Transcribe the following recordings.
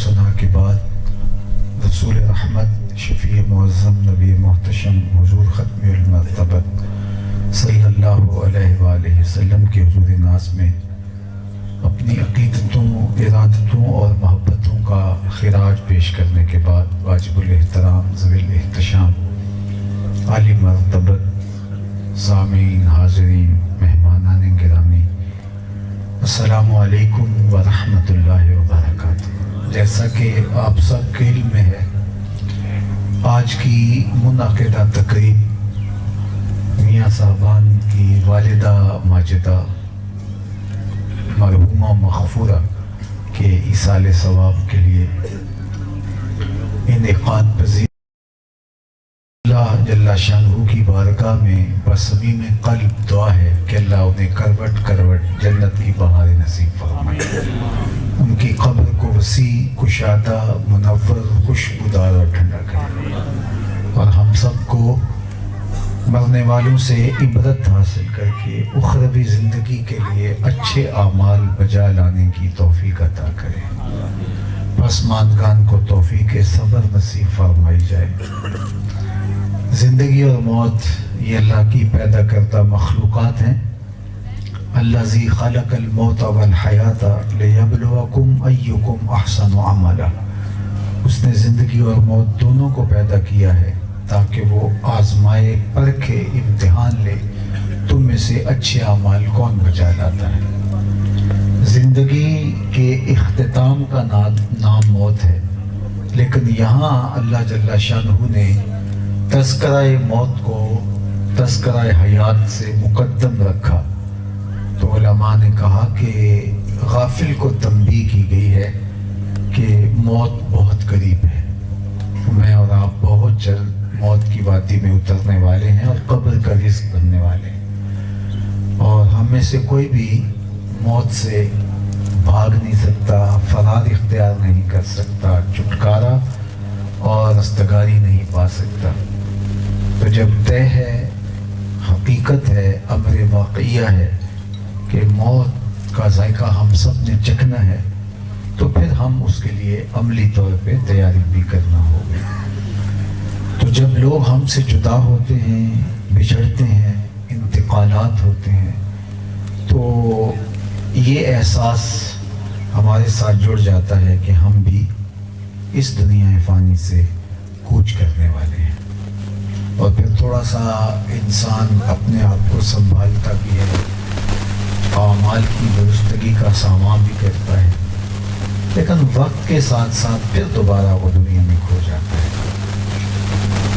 ثنا کے بعد رسول رحمت شفیع معظم نبی محتشم حضور ختم المرتبت صلی اللہ علیہ وآلہ وسلم کے حضور ناز میں اپنی عقیدتوں، ارادتوں اور محبتوں کا خراج پیش کرنے کے بعد واجب الاحترام ذوی الاحتشام عالی مرتبت سامعین، حاضرین، مہمانان گرامی، السلام علیکم ورحمۃ اللہ وبرکاتہ۔ جیسا کہ آپ سب کے علم میں ہے، آج کی منعقدہ تقریب میاں صاحبان کی والدہ ماجدہ مرحومہ مغفورہ کے ایصال ثواب کے لیے انعقاد پذیر اللہ جل شانہ کی بارگاہ میں بصمیم قلب دعا ہے کہ اللہ انہیں کروٹ کروٹ جنت کی بہار نصیب فرمائے، ان کی قبر کو وسیع، کشادہ، منور، خوشبودار اور ٹھنڈا کرے، اور ہم سب کو مرنے والوں سے عبرت حاصل کر کے اخروی زندگی کے لیے اچھے اعمال بجا لانے کی توفیق عطا کرے، پسماندگان کو توفیق صبر نصیب فرمائی جائے۔ زندگی اور موت یہ اللہ کی پیدا کردہ مخلوقات ہیں۔ الذی خلق الموت والحیات لیبلوکم ایکم احسن عملا، اس نے زندگی اور موت دونوں کو پیدا کیا ہے تاکہ وہ آزمائے، پرکھے، امتحان لے تم میں سے اچھے اعمال کون بجا لاتا ہے۔ زندگی کے اختتام کا نام موت ہے، لیکن یہاں اللہ جل شانہ نے تذکرہ موت کو تذکرہ حیات سے مقدم رکھا، تو علماء نے کہا کہ غافل کو تنبیہ کی گئی ہے کہ موت بہت قریب ہے، میں اور آپ بہت جلد موت کی وادی میں اترنے والے ہیں اور قبر کا رزق بننے والے ہیں، اور ہم میں سے کوئی بھی موت سے بھاگ نہیں سکتا، فرار اختیار نہیں کر سکتا، چھٹکارا اور رستگاری نہیں پا سکتا۔ تو جب طے ہے، حقیقت ہے، امر واقعیہ ہے کہ موت کا ذائقہ ہم سب نے چکھنا ہے، تو پھر ہم اس کے لیے عملی طور پہ تیاری بھی کرنا ہوگا۔ تو جب لوگ ہم سے جدا ہوتے ہیں، بچھڑتے ہیں، انتقالات ہوتے ہیں، تو یہ احساس ہمارے ساتھ جڑ جاتا ہے کہ ہم بھی اس دنیا فانی سے کوچ کرنے والے ہیں، اور پھر تھوڑا سا انسان اپنے آپ کو سنبھالتا بھی ہے، اعمال کی درستگی کا سامان بھی کرتا ہے، لیکن وقت کے ساتھ ساتھ پھر دوبارہ وہ دنیا میں کھو جاتا ہے۔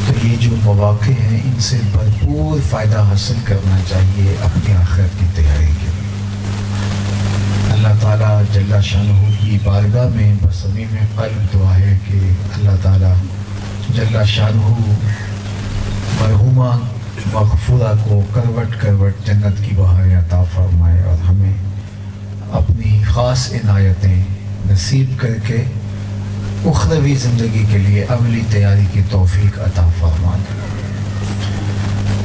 تو یہ جو مواقع ہیں، ان سے بھرپور فائدہ حاصل کرنا چاہیے اپنی آخرت کی تیاری کے لیے۔ اللہ تعالیٰ جل شانہ کی بارگاہ میں بصمیم قلب دعا ہے کہ اللہ تعالیٰ جل شانہ مرحومہ مغفورہ کو کروٹ کروٹ جنت کی بہار عطا فرمائے، اور ہمیں اپنی خاص عنایتیں نصیب کر کے اخروی زندگی کے لیے عملی تیاری کی توفیق عطا فرمائے۔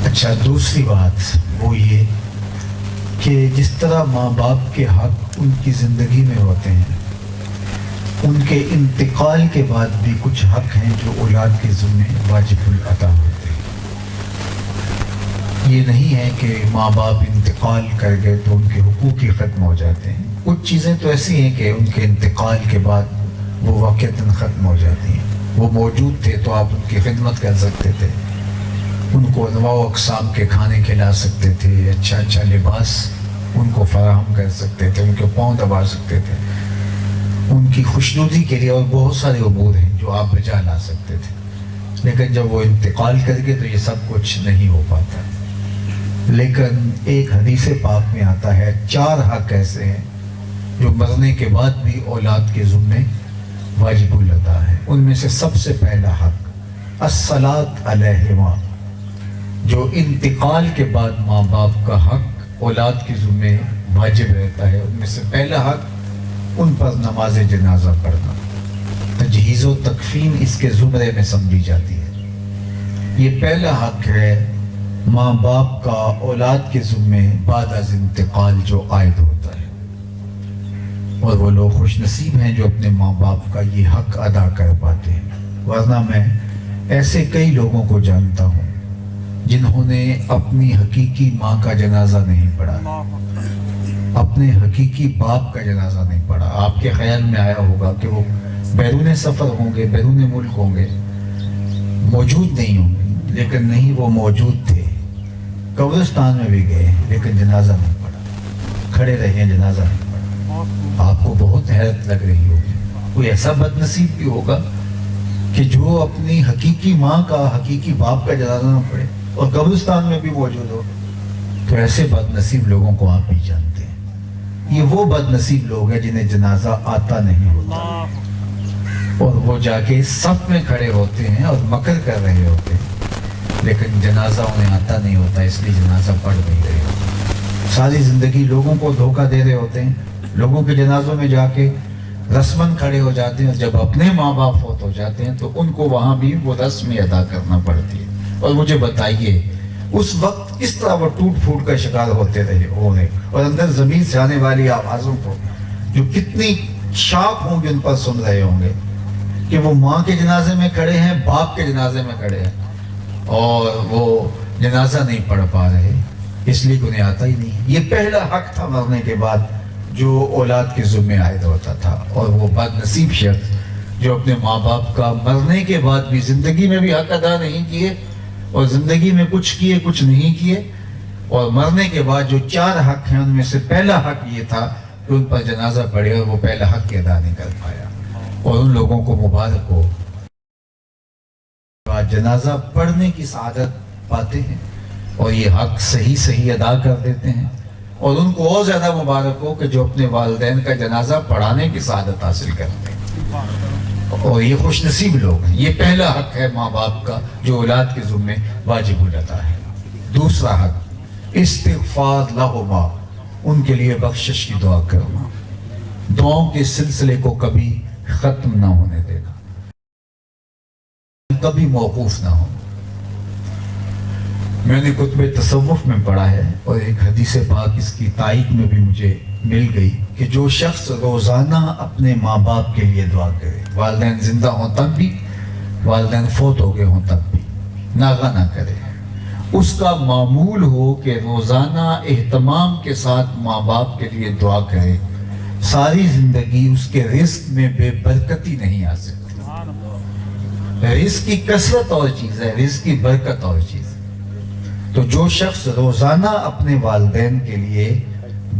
اچھا، دوسری بات وہ یہ کہ جس طرح ماں باپ کے حق ان کی زندگی میں ہوتے ہیں، ان کے انتقال کے بعد بھی کچھ حق ہیں جو اولاد کے ذمہ واجب العطا ہوتے ہیں۔ یہ نہیں ہے کہ ماں باپ انتقال کر گئے تو ان کے حقوق ہی ختم ہو جاتے ہیں، کچھ چیزیں تو ایسی ہیں کہ ان کے انتقال کے بعد وہ واقعتاً ختم ہو جاتی ہیں۔ وہ موجود تھے تو آپ ان کی خدمت کر سکتے تھے، ان کو انواع و اقسام کے کھانے کھلا سکتے تھے، اچھا اچھا لباس ان کو فراہم کر سکتے تھے، ان کے پاؤں دبا سکتے تھے، ان کی خوشنودی کے لیے اور بہت سارے امور ہیں جو آپ بجا لا سکتے تھے، لیکن جب وہ انتقال کر گئے تو یہ سب کچھ نہیں ہو پاتا۔ لیکن ایک حدیث پاک میں آتا ہے 4 حق ایسے ہیں جو مرنے کے بعد بھی اولاد کے ذمہ واجب العطا ہے۔ ان میں سے سب سے پہلا حق الصلاۃ علیہما، جو انتقال کے بعد ماں باپ کا حق اولاد کے ذمہ واجب رہتا ہے۔ ان میں سے پہلا حق ان پر نماز جنازہ پڑھنا، تجہیز و تکفین اس کے زمرے میں سمجھی جاتی ہے۔ یہ پہلا حق ہے ماں باپ کا اولاد کے ذمہ بعد از انتقال جو عائد ہوتا ہے۔ اور وہ لوگ خوش نصیب ہیں جو اپنے ماں باپ کا یہ حق ادا کر پاتے ہیں. ورنہ میں ایسے کئی لوگوں کو جانتا ہوں جنہوں نے اپنی حقیقی ماں کا جنازہ نہیں پڑھا, اپنے حقیقی باپ کا جنازہ نہیں پڑھا. آپ کے خیال میں آیا ہوگا کہ وہ بیرون سفر ہوں گے, بیرون ملک ہوں گے, موجود نہیں ہوں گے, لیکن نہیں, وہ موجود تھے. قبرستان میں بھی گئے لیکن جنازہ نہیں پڑھا, کھڑے رہے جنازہ نہیں پڑھا. آپ کو بہت حیرت لگ رہی ہوگی. کوئی ایسا بد نصیب بھی ہوگا کہ جو اپنی حقیقی ماں کا, حقیقی باپ کا جنازہ نہ پڑھے اور قبرستان میں بھی موجود ہو. تو ایسے بد نصیب لوگوں کو آپ بھی جانتے ہیں. یہ وہ بد نصیب لوگ ہیں جنہیں جنازہ آتا نہیں ہوتا, اور وہ جا کے صف میں کھڑے ہوتے ہیں اور مکر کر رہے ہوتے ہیں, لیکن جنازہ انہیں آتا نہیں ہوتا, اس لیے جنازہ پڑھ نہیں رہے ہوتے. ساری زندگی لوگوں کو دھوکہ دے رہے ہوتے ہیں, لوگوں کے جنازوں میں جا کے رسماً کھڑے ہو جاتے ہیں, اور جب اپنے ماں باپ فوت ہو جاتے ہیں تو ان کو وہاں بھی وہ رسم ادا کرنا پڑتی ہے. اور مجھے بتائیے اس وقت کس طرح وہ ٹوٹ پھوٹ کا شکار ہوتے رہے ہوئے, اور اندر زمین سے آنے والی آوازوں کو جو کتنی شاک ہوں گے ان پر سن رہے ہوں گے کہ وہ ماں کے جنازے میں کھڑے ہیں, باپ کے جنازے میں کھڑے ہیں, اور وہ جنازہ نہیں پڑھ پا رہے اس لیے کہ انہیں آتا ہی نہیں. یہ پہلا حق تھا مرنے کے بعد جو اولاد کے ذمہ عائد ہوتا تھا. اور وہ بد نصیب شخص جو اپنے ماں باپ کا مرنے کے بعد بھی زندگی میں بھی حق ادا نہیں کیے, اور زندگی میں کچھ کیے کچھ نہیں کیے, اور مرنے کے بعد جو 4 حق ہیں ان میں سے پہلا حق یہ تھا کہ ان پر جنازہ پڑھے, اور وہ پہلا حق ادا نہیں کر پایا. اور ان لوگوں کو مبارک ہو, جنازہ پڑھنے کی سعادت پاتے ہیں اور یہ حق صحیح ادا کر دیتے ہیں. اور ان کو اور زیادہ مبارک ہو کہ جو اپنے والدین کا جنازہ پڑھانے کی سعادت حاصل کرتے ہیں, اور یہ خوش نصیب لوگ ہیں. یہ پہلا حق ہے ماں باپ کا جو اولاد کے ذمہ واجب العطا ہے. دوسرا حق استغفار لہما, ان کے لیے بخشش کی دعا کرنا, دعاؤں کے سلسلے کو کبھی ختم نہ ہونے دینا, کبھی موقوف نہ ہو. میں نے کتب تصوف میں پڑھا ہے, اور ایک حدیث پاک اس کی تائید میں بھی مجھے مل گئی کہ جو شخص روزانہ اپنے ماں باپ کے لیے دعا کرے, والدین زندہ ہوں تب بھی, والدین فوت ہو گئے ہوں تب بھی, ناغہ نہ کرے, اس کا معمول ہو کہ روزانہ اہتمام کے ساتھ ماں باپ کے لیے دعا کرے, ساری زندگی اس کے رزق میں بے برکتی نہیں آ سکتی. رزق کی کثرت اور چیز ہے, رزق کی برکت اور چیز ہے. تو جو شخص روزانہ اپنے والدین کے لیے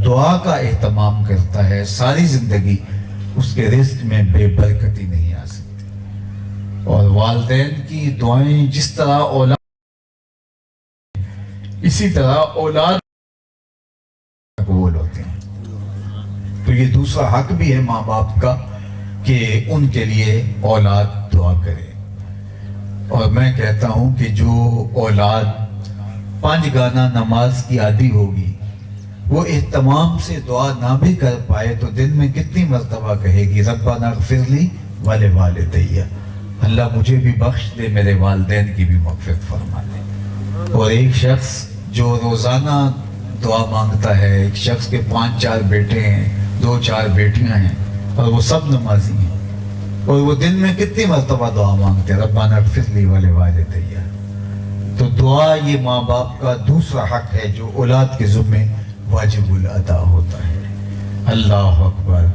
دعا کا اہتمام کرتا ہے, ساری زندگی اس کے رزق میں بے برکتی نہیں آ سکتی. اور والدین کی دعائیں جس طرح اولاد, اسی طرح اولاد قبول ہوتے ہیں. تو یہ دوسرا حق بھی ہے ماں باپ کا کہ ان کے لیے اولاد دعا کرے. اور میں کہتا ہوں کہ جو اولاد 5 گانہ نماز کی عادی ہوگی, وہ اہتمام سے دعا نہ بھی کر پائے تو دن میں کتنی مرتبہ کہے گی ربنا اغفر لی ولوالدی, اللہ مجھے بھی بخش دے, میرے والدین کی بھی مغفرت فرما دے. اور ایک شخص جو روزانہ دعا مانگتا ہے, ایک شخص کے 5-4 بیٹے ہیں, 2-4 بیٹیاں ہیں, اور وہ سب نمازی ہیں, اور وہ دن میں کتنی مرتبہ دعا مانگتے ہیں ربنا اغفر لی ولوالدی. تو دعا یہ ماں باپ کا دوسرا حق ہے جو اولاد کے ذمہ واجب الادا ہوتا ہے. اللہ اکبر.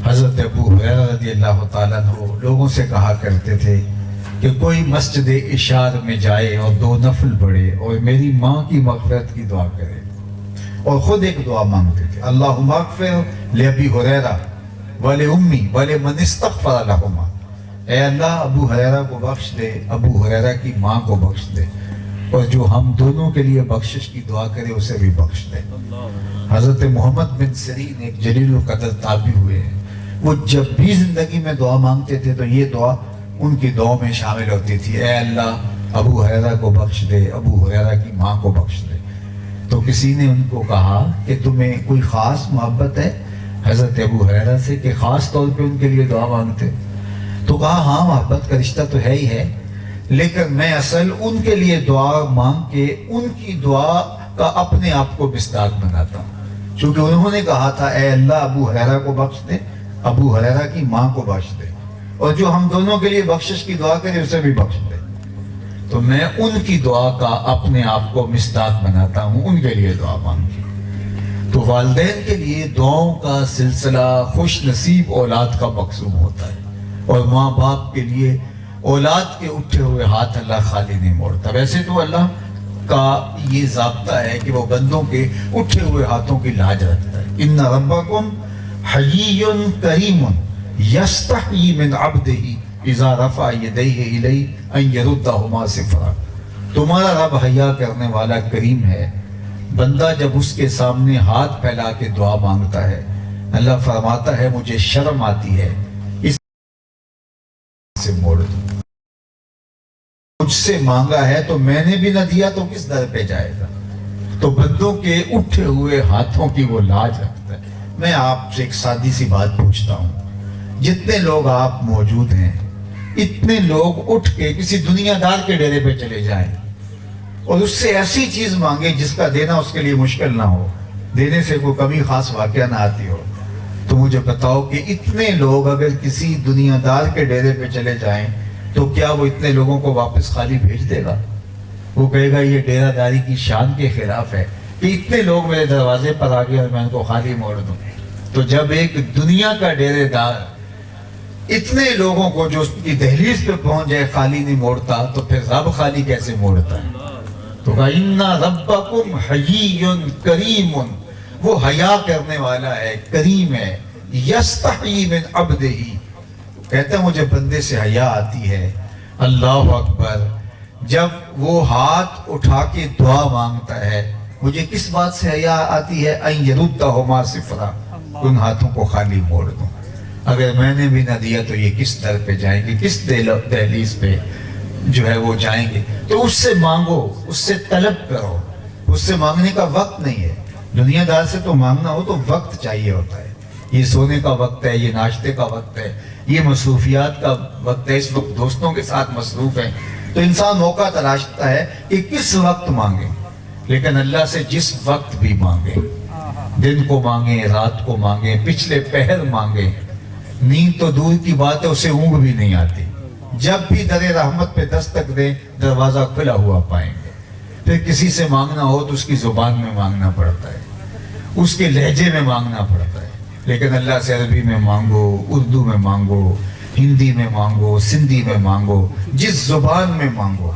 حضرت ابو ہریرہ رضی اللہ تعالیٰ عنہ لوگوں سے کہا کرتے تھے کہ کوئی مسجد اشار میں جائے اور 2 نفل پڑھے اور میری ماں کی مغفرت کی دعا کرے, اور خود ایک دعا مانگتے تھے, اللہم اغفر لابی ہریرہ ولأمی ولمن استغفر لہما, اے اللہ ابو ہریرہ کو بخش دے, ابو ہریرہ کی ماں کو بخش دے, اور جو ہم دونوں کے لیے بخشش کی دعا کرے اسے بھی بخش دے. حضرت محمد بن سیرین ایک جلیل القدر تابعی ہوئے ہیں, وہ جب بھی زندگی میں دعا مانگتے تھے تو یہ دعا ان کی دعاؤں میں شامل ہوتی تھی, اے اللہ ابو ہریرہ کو بخش دے, ابو ہریرہ کی ماں کو بخش دے. تو کسی نے ان کو کہا کہ تمہیں کوئی خاص محبت ہے حضرت ابو ہریرہ سے کہ خاص طور پہ ان کے لیے دعا مانگتے؟ تو کہا ہاں محبت کا رشتہ تو ہے ہی ہے, لیکن میں اصل ان کے لیے دعا مانگ کے ان کی دعا کا اپنے آپ کو مصداق بناتا ہوں. چونکہ انہوں نے کہا تھا اے اللہ ابو ہریرہ کو بخش دے، ابو ہریرہ کی ماں کو بخش دے، اور جو ہم دونوں کے لیے بخشش کی دعا کرے اسے بھی بخش دے۔ تو میں ان کی دعا کا اپنے آپ کو مصداق بناتا ہوں، ان کے لیے دعا مانگی۔ تو والدین کے لیے دعاؤں کا سلسلہ خوش نصیب اولاد کا مقصود ہوتا ہے، اور ماں باپ کے لیے اولاد کے اٹھے ہوئے ہاتھ اللہ خالی نہیں موڑتا۔ ویسے تو اللہ کا یہ ضابطہ ہے کہ وہ بندوں کے اٹھے ہوئے ہاتھوں کی لاج رکھتا ہے۔ ان ربکم حیی کریم یستحیی من عبدہ اذا رفع یدیہ الیہ ان یردہما صفرا۔ تمہارا رب حیا کرنے والا کریم ہے، بندہ جب اس کے سامنے ہاتھ پھیلا کے دعا مانگتا ہے اللہ فرماتا ہے مجھے شرم آتی ہے اس سے موڑ دوں، مجھ سے مانگا ہے تو میں نے بھی نہ دیا تو کس در پہ جائے گا۔ تو بندوں کے اٹھے ہوئے ہاتھوں کی وہ لاج رکھتا ہے۔ میں آپ سے ایک سادی سی بات پوچھتا ہوں، جتنے لوگ آپ موجود ہیں اتنے لوگ اٹھ کے کسی دنیا دار کے ڈیرے پہ چلے جائیں اور اس سے ایسی چیز مانگے جس کا دینا اس کے لیے مشکل نہ ہو، دینے سے کوئی کمی خاص واقعہ نہ آتی ہو، تو مجھے بتاؤ کہ اتنے لوگ اگر کسی دنیا دار کے ڈیرے پہ چلے جائیں تو کیا وہ اتنے لوگوں کو واپس خالی بھیج دے گا؟ وہ کہے گا یہ ڈیرہ داری کی شان کے خلاف ہے کہ اتنے لوگ میرے دروازے پر آ گئے اور میں ان کو خالی موڑ دوں۔ تو جب ایک دنیا کا ڈیرے دار اتنے لوگوں کو جو اس کی دہلیز پہ پہنچ جائے خالی نہیں موڑتا تو پھر رب خالی کیسے موڑتا ہے؟ تو کہا اِنَّ رَبَّكُمْ حَيِّيٌّ کریم، وہ حیا کرنے والا ہے، کریم ہے، یستحیی من عبدہ، کہتا ہے مجھے بندے سے حیا آتی ہے۔ اللہ اکبر، جب وہ ہاتھ اٹھا کے دعا مانگتا ہے مجھے کس بات سے حیا آتی ہے؟ ان یردہما صفرا، ان ہاتھوں کو خالی موڑ دوں۔ اگر میں نے بھی نہ دیا تو یہ کس در پہ جائیں گے، کس دہلیز پہ جو ہے وہ جائیں گے؟ تو اس سے مانگو، اس سے طلب کرو، اس سے مانگنے کا وقت نہیں ہے۔ دنیا دار سے تو مانگنا ہو تو وقت چاہیے ہوتا ہے، یہ سونے کا وقت ہے، یہ ناشتے کا وقت ہے، یہ مصروفیات کا وقت ہے، اس وقت دوستوں کے ساتھ مصروف ہے، تو انسان موقع تلاشتا ہے کہ کس وقت مانگے۔ لیکن اللہ سے جس وقت بھی مانگے، دن کو مانگیں، رات کو مانگیں، پچھلے پہر مانگیں، نیند تو دور کی بات ہے اسے اونگ بھی نہیں آتی، جب بھی در رحمت پہ دستک دیں دروازہ کھلا ہوا پائیں گے۔ پھر کسی سے مانگنا ہو تو اس کی زبان میں مانگنا پڑتا ہے، اس کے لہجے میں مانگنا پڑتا ہے، لیکن اللہ سے عربی میں مانگو، اردو میں مانگو، ہندی میں مانگو، سندھی میں مانگو، جس زبان میں مانگو،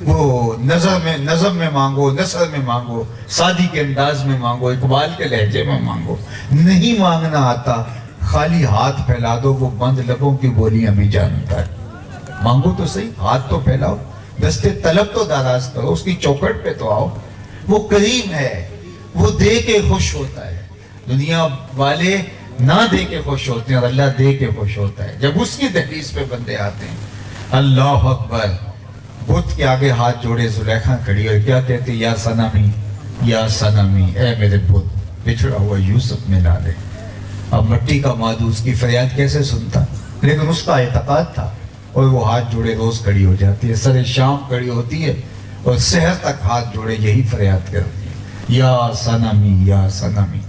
وہ نظم میں مانگو، نثر میں مانگو، سادی کے انداز میں مانگو، اقبال کے لہجے میں مانگو۔ نہیں مانگنا آتا خالی ہاتھ پھیلا دو، وہ بند لبوں کی بولیاں بھی جانتا ہے۔ مانگو تو صحیح، ہاتھ تو پھیلاؤ، دستے طلب تو دراز کرو، اس کی چوکھٹ پہ تو آؤ۔ وہ کریم ہے، وہ دے کے خوش ہوتا ہے۔ دنیا والے نہ دے کے خوش ہوتے ہیں اور اللہ دے کے خوش ہوتا ہے جب اس کی دہلیز پہ بندے آتے ہیں۔ اللہ اکبر، بت کے آگے ہاتھ جوڑے زلیخا کھڑی اور کیا کہتے یا صنمی، یا صنمی، اے میرے بت بچھڑا ہوا یوسف ملا دے۔ اب مٹی کا مادو اس کی فریاد کیسے سنتا، لیکن اس کا اعتقاد تھا اور وہ ہاتھ جوڑے روز کھڑی ہو جاتی ہے، سر شام کھڑی ہوتی ہے اور سحر تک ہاتھ جوڑے یہی فریاد کرتی ہے، یا صنمی، یا صنمی،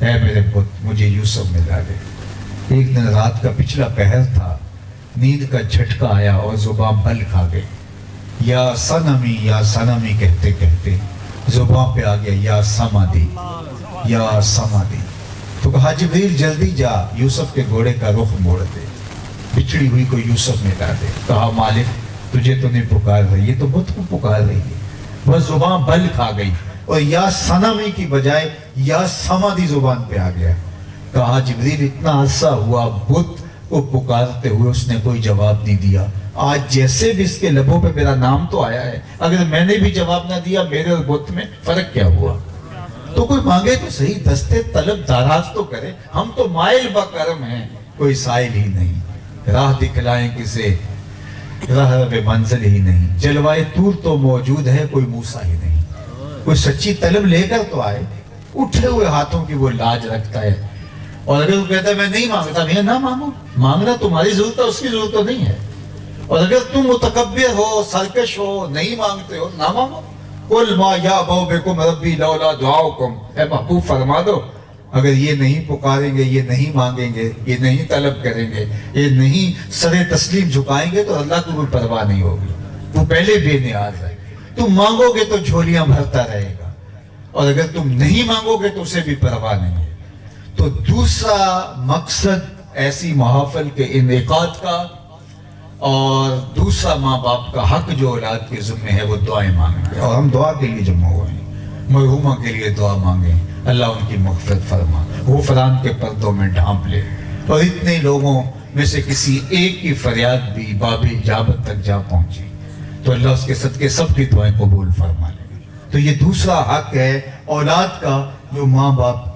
اے میرے بت مجھے یوسف ملا دے۔ ایک دن رات کا پچھلا پہر تھا، نیند کا جھٹکا آیا اور زباں بل کھا گئی، یا صنمی کہتے کہتے زباں پہ آ گیا یا سمادی، یا سمادی۔ تو کہا جبریل جلدی جا، یوسف کے گھوڑے کا رخ موڑ دے، بچھڑی ہوئی کو یوسف ملا دے۔ کہا مالک تجھے تو نہیں پکار رہی، یہ تو بت کو پکار رہی ہے۔ وہ زباں بل کھا گئی اور یا صنمی کی بجائے یا سمادی زبان پہ آ گیا۔ کہا جبریل اتنا عرصہ ہوا بت کو پکارتے ہوئے اس نے کوئی جواب نہیں دیا، آج جیسے بھی اس کے لبوں پہ میرا نام تو آیا ہے، اگر میں نے بھی جواب نہ دیا میرے اور بت میں فرق کیا ہوا؟ تو کوئی مانگے تو صحیح، دستے طلب دراز تو کرے، ہم تو مائل بکرم ہیں، کوئی سائل ہی نہیں، راہ دکھلائیں کسے راہ بے منزل ہی نہیں، جلوائے طور تو موجود ہے کوئی موسیٰ ہی نہیں۔ کوئی سچی طلب لے کر تو آئے، اٹھے ہوئے ہاتھوں کی وہ لاج رکھتا ہے۔ اور اگر وہ کہتا ہے میں نہیں مانگتا، نہیں نہ مانگو، مانگنا تمہاری ضرورت ہے، اس کی ضرورت تو نہیں ہے۔ اور اگر تم متکبر ہو، سرکش ہو، نہیں مانگتے ہو، نہ مانگو۔ قُلْ مَا يَعْبَوْ بِكُمْ رَبِّي لَوْلَا دُعَاؤُكُمْ، اے محبوب فرما دو اگر یہ نہیں پکاریں گے، یہ نہیں مانگیں گے، یہ نہیں طلب کریں گے، یہ نہیں سر تسلیم جھکائیں گے تو اللہ کو کوئی پرواہ نہیں ہوگی۔ وہ پہلے بے نیاز ہے۔ تم مانگو گے تو جھولیاں بھرتا رہے گا، اور اگر تم نہیں مانگو گے تو اسے بھی پرواہ نہیں ہے۔ تو دوسرا مقصد ایسی محافل کے انعقاد کا، اور دوسرا ماں باپ کا حق جو اولاد کے ذمہ ہے وہ دعائیں مانگیں، اور ہم دعا کے لیے جمع ہوئے ہیں۔ مرحومہ کے لیے دعا مانگیں، اللہ ان کی مغفرت فرما، غفران کے پردوں میں ڈھانپ لے، اور اتنے لوگوں میں سے کسی ایک کی فریاد بھی باب اجابت تک جا پہنچی تو اللہ اس کے صدقے سب کی دعائیں قبول فرما لے۔ تو یہ دوسرا حق ہے اولاد کا جو ماں باپ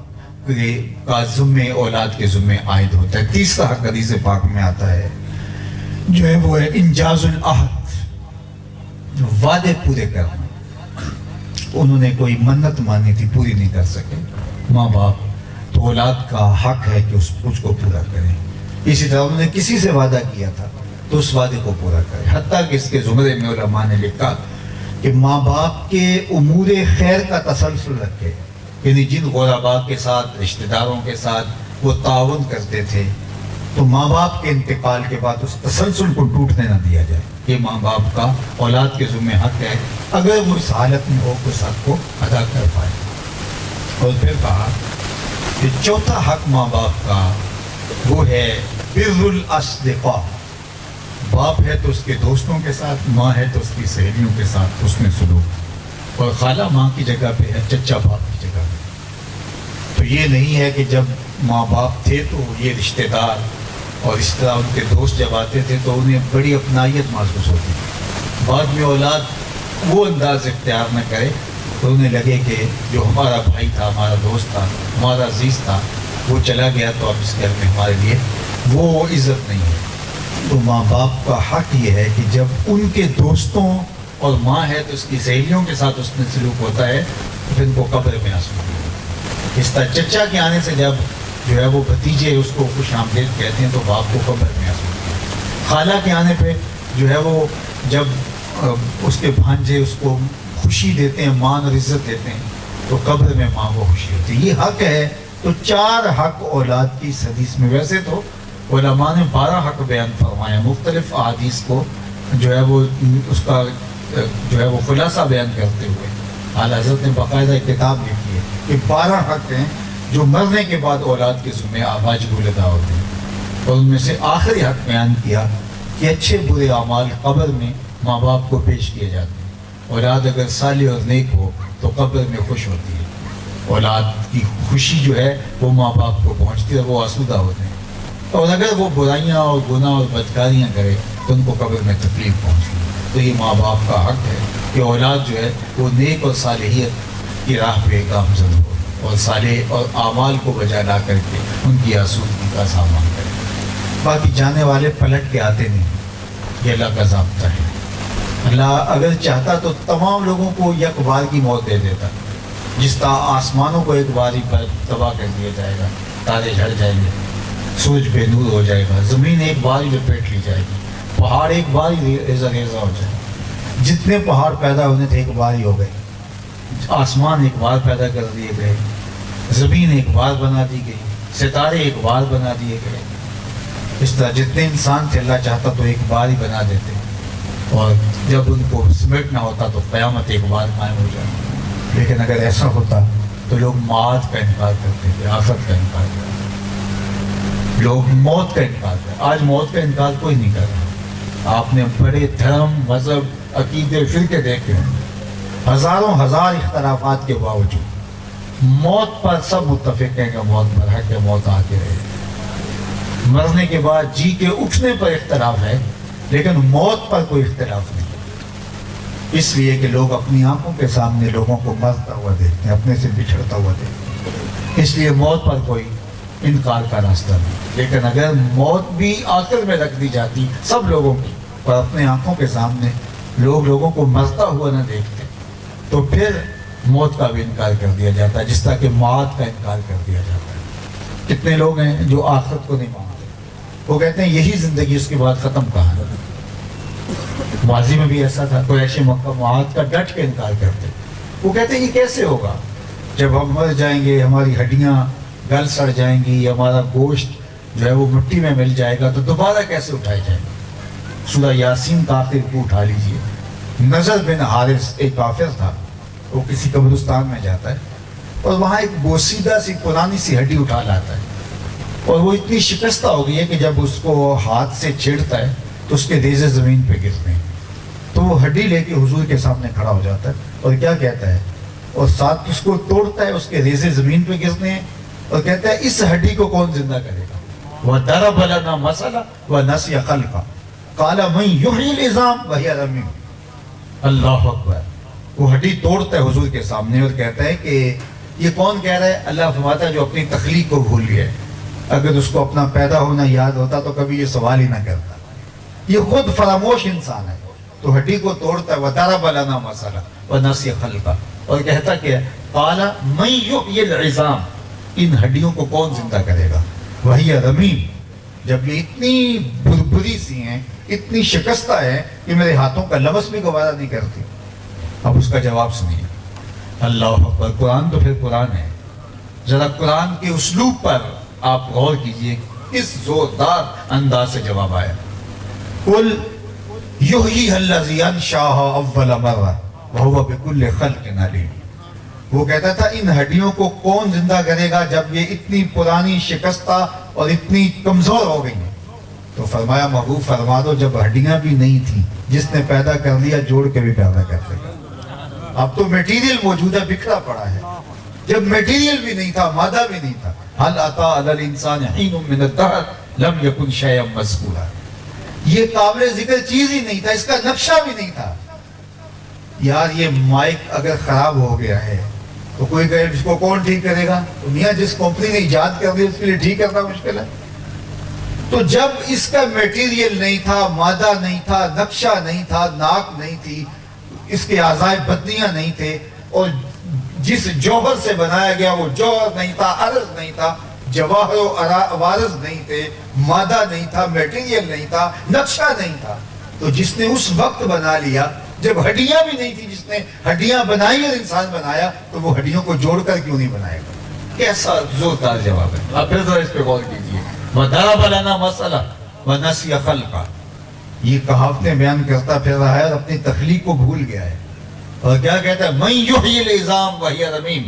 کا ذمہ اولاد کے ذمہ عائد ہوتا ہے۔ تیسرا حق حدیث پاک میں آتا ہے جو ہے وہ ہے انجاز العہد، وعدے پورے کرنا۔ انہوں نے کوئی منت مانی تھی، پوری نہیں کر سکے ماں باپ، تو اولاد کا حق ہے کہ اس کو پورا کریں۔ اسی طرح انہوں نے کسی سے وعدہ کیا تھا تو اس وعدے کو پورا کریں، حتیٰ کہ اس کے زمرے میں علماء نے لکھا کہ ماں باپ کے امور خیر کا تسلسل رکھے، یعنی جن غرباء کے ساتھ، رشتہ داروں کے ساتھ وہ تعاون کرتے تھے تو ماں باپ کے انتقال کے بعد اس تسلسل کو ٹوٹنے نہ دیا جائے۔ یہ ماں باپ کا اولاد کے ذمہ حق ہے، اگر وہ اس حالت میں ہو اس حق کو ادا کر پائے۔ اور پھر کہا کہ چوتھا حق ماں باپ کا وہ ہے بر الاصدقاء۔ باپ ہے تو اس کے دوستوں کے ساتھ، ماں ہے تو اس کی سہیلیوں کے ساتھ اس میں سلوک، اور خالہ ماں کی جگہ پہ ہے، چچا باپ کی جگہ پہ۔ تو یہ نہیں ہے کہ جب ماں باپ تھے تو یہ رشتہ دار اور اس طرح ان کے دوست جب آتے تھے تو انہیں بڑی اپنائیت محسوس ہوتی تھی، بعد میں اولاد وہ انداز اختیار نہ کرے تو انہیں لگے کہ جو ہمارا بھائی تھا، ہمارا دوست تھا، ہمارا عزیز تھا، وہ چلا گیا تو اب اس گھر میں ہمارے لیے وہ عزت نہیں ہے۔ تو ماں باپ کا حق یہ ہے کہ جب ان کے دوستوں اور ماں ہے تو اس کی سہیلیوں کے ساتھ اس میں سلوک ہوتا ہے تو پھر ان کو قبر میں آسمان، اس طرح چچا کے آنے سے جب جو ہے وہ بھتیجے اس کو خوش آمدید کہتے ہیں تو باپ کو قبر میں آسمان، خالہ کے آنے پہ جو ہے وہ جب اس کے بھانجے اس کو خوشی دیتے ہیں، مان اور عزت دیتے ہیں تو قبر میں ماں کو خوشی ہوتی ہے۔ یہ حق ہے۔ تو 4 حق اولاد کی اس حدیث میں، ویسے تو علماء نے 12 حق بیان فرمایا، مختلف احادیث کو جو ہے وہ اس کا جو ہے وہ خلاصہ بیان کرتے ہوئے اعلیٰ حضرت نے باقاعدہ ایک کتاب لکھی ہے کہ 12 حق ہیں جو مرنے کے بعد اولاد کے ذمہ واجب الادا ہوتے ہیں، اور ان میں سے آخری حق بیان کیا کہ اچھے برے اعمال قبر میں ماں باپ کو پیش کیے جاتے ہیں۔ اولاد اگر صالح اور نیک ہو تو قبر میں خوش ہوتی ہے، اولاد کی خوشی جو ہے وہ ماں باپ کو پہنچتی ہے، وہ آسودہ ہوتے ہیں، اور اگر وہ برائیاں اور گناہ اور بدکاریاں کرے تو ان کو قبر میں تکلیف پہنچتی ہے۔ تو یہ ماں باپ کا حق ہے کہ اولاد جو ہے وہ نیک اور صالحیت کی راہ پہ گامزن ہو، اور صالح اور اعمال کو بجا لا کر کے ان کی آسودگی کا سامان کرے۔ باقی جانے والے پلٹ کے آتے نہیں، یہ اللہ کا ضابطہ ہے۔ اللہ اگر چاہتا تو تمام لوگوں کو یک بار کی موت دے دیتا، جس طرح آسمانوں کو ایک بار ہی پر تباہ کر دیا جائے گا، تارے جھڑ جائیں گے، سورج بے نور ہو جائے گا، زمین ایک بار ہی لپیٹ لی جائے گی، پہاڑ ایک بار ہی ریزہ ریزہ ہو جائے گا، جتنے پہاڑ پیدا ہونے تھے ایک بار ہی ہو گئے، آسمان ایک بار پیدا کر دیے گئے، زمین ایک بار بنا دی گئی، ستارے ایک بار بنا دیے گئے۔ اس طرح جتنے انسان تھے اللہ چاہتا تو ایک بار ہی بنا دیتے، اور جب ان کو سمیٹنا ہوتا تو قیامت ایک بار قائم ہو جاتی۔ لیکن اگر ایسا ہوتا تو لوگ معاد کا انکار کرتے تھے، آخرت کا انکار کرتے تھے، لوگ موت کا انکار کرتے۔ آج موت کا انکار کوئی نہیں کر رہا۔ آپ نے بڑے دھرم، مذہب، عقیدے، فرقے دیکھے ہیں، ہزاروں ہزار اختلافات کے باوجود موت پر سب متفق ہیں کہ موت برحق ہے، موت آ کے رہے۔ مرنے کے بعد جی کے اٹھنے پر اختلاف ہے لیکن موت پر کوئی اختلاف نہیں، اس لیے کہ لوگ اپنی آنکھوں کے سامنے لوگوں کو مرتا ہوا دیکھتے ہیں، اپنے سے بچھڑتا ہوا دیکھتے ہیں، اس لیے موت پر کوئی انکار کا راستہ نہیں۔ لیکن اگر موت بھی آخر میں رکھ دی جاتی سب لوگوں کی، اور اپنے آنکھوں کے سامنے لوگ لوگوں کو مرتا ہوا نہ دیکھتے تو پھر موت کا بھی انکار کر دیا جاتا ہے، جس طرح کہ معاد کا انکار کر دیا جاتا ہے۔ کتنے لوگ ہیں جو آخرت کو نہیں مانتے، وہ کہتے ہیں یہی زندگی، اس کے بعد ختم کہاں ہے۔ ماضی میں بھی ایسا تھا، قریش مکہ معاد کا ڈٹ کے انکار کرتے، وہ کہتے ہیں یہ کیسے ہوگا، جب ہم مر جائیں گے ہماری ہڈیاں گل سڑ جائیں گی، ہمارا گوشت جو ہے وہ مٹی میں مل جائے گا، تو دوبارہ کیسے اٹھائے جائیں گے؟ سورہ یاسین کا آخر کو اٹھا لیجئے۔ نضر بن حارث ایک کافر تھا، وہ کسی قبرستان میں جاتا ہے اور وہاں ایک بوسیدہ سی پرانی سی ہڈی اٹھا لاتا ہے، اور وہ اتنی شکستہ ہو گئی ہے کہ جب اس کو ہاتھ سے چھیڑتا ہے تو اس کے ریزے زمین پہ گرتے ہیں۔ تو وہ ہڈی لے کے حضور کے سامنے کھڑا ہو جاتا ہے اور کیا کہتا ہے، اور ساتھ اس کو توڑتا ہے، اس کے ریزے زمین پہ گرتے ہیں، اور کہتا ہے اس ہڈی کو کون زندہ کرے گا؟ وَضَرَبَ لَنَا مَثَلًا وَنَسِيَ خَلْقًا قَالَ مَن يُحْيِي الْعِظَامَ وَهِيَ رَمِيمٌ۔ اللہ اکبر۔ وہ ہڈی توڑتا ہے حضور کے سامنے اور کہتا ہے کہ یہ کون کہہ رہا ہے؟ اللہ فرماتا ہے جو اپنی تخلیق کو بھول گیا ہے، اگر اس کو اپنا پیدا ہونا یاد ہوتا تو کبھی یہ سوال ہی نہ کرتا، یہ خود فراموش انسان ہے۔ تو ہڈی کو توڑتا ہے، وَضَرَبَ لَنَا مَثَلًا وَنَسِيَ خَلْقًا، اور کہتا کہ قَالَ مَن يُحْيِي الْعِظَامَ، ان ہڈیوں کو کون زندہ کرے گا؟ وَهِيَ رَمِيمٌ، جب یہ اتنی بھربھری سی ہیں، اتنی شکستہ ہے کہ میرے ہاتھوں کا لمس بھی گوارا نہیں کرتی۔ اب اس کا جواب سنیے۔ اللہ اکبر۔ قرآن تو پھر قرآن ہے، ذرا قرآن کے اسلوب پر آپ غور کیجئے، کس زوردار انداز سے جواب آیا۔ قُلْ يُحْيِيهَا الَّذِي أَنشَأَهَا أَوَّلَ مَرَّةٍ وَهُوَ بِكُلِّ خَلْقٍ عَلِيمٌ۔ وہ کہتا تھا ان ہڈیوں کو کون زندہ کرے گا جب یہ اتنی پرانی، شکستہ اور اتنی کمزور ہو گئی ہیں؟ تو فرمایا محبوب فرما دو جب ہڈیاں بھی نہیں تھیں، جس نے پیدا کر لیا جوڑ کے بھی پیدا کر دے گا۔ اب تو میٹیریل موجود ہے، بکھرا پڑا ہے، جب میٹیریل بھی نہیں تھا، مادہ بھی نہیں تھا۔ هل أتى على الإنسان حين من الدهر لم يكن شيئا مذكورا، یہ قابل ذکر چیز ہی نہیں تھا، اس کا نقشہ بھی نہیں تھا۔ یار یہ مائک اگر خراب ہو گیا ہے تو کوئی کہے اس کو کون ٹھیک کرے گا؟ تو میاں جس کمپنی نے ایجاد کر دی اس کے لیے ٹھیک کرنا مشکل ہے۔ تو جب اس کا میٹیریل نہیں تھا، مادہ نہیں تھا، نقشہ نہیں تھا، ناک نہیں تھی، اس کے اعضائے بدنیاں نہیں تھے، اور جس جوہر سے بنایا گیا وہ جوہر نہیں تھا، عرض نہیں تھا، جواہر و عوارض نہیں تھے، مادہ نہیں تھا، میٹیریل نہیں تھا، نقشہ نہیں تھا، تو جس نے اس وقت بنا لیا جب ہڈیاں بھی نہیں تھی، جس نے ہڈیاں بنائی اور انسان بنایا، تو وہ ہڈیوں کو جوڑ کر کیوں نہیں بنائے گا؟ کیسا زوردار جواب ہے۔ اب پھر ذرا اس پہ غور کیجیے۔ وَضَرَبَ لَنَا مَثَلًا وَنَسِيَ خَلْقًا، یہ کہاوتیں بیان کرتا پھر رہا ہے اور اپنی تخلیق کو بھول گیا ہے، اور کیا کہتا ہے؟ مَن يُحْيِي الْعِظَامَ وَهِيَ رَمِيمٌ،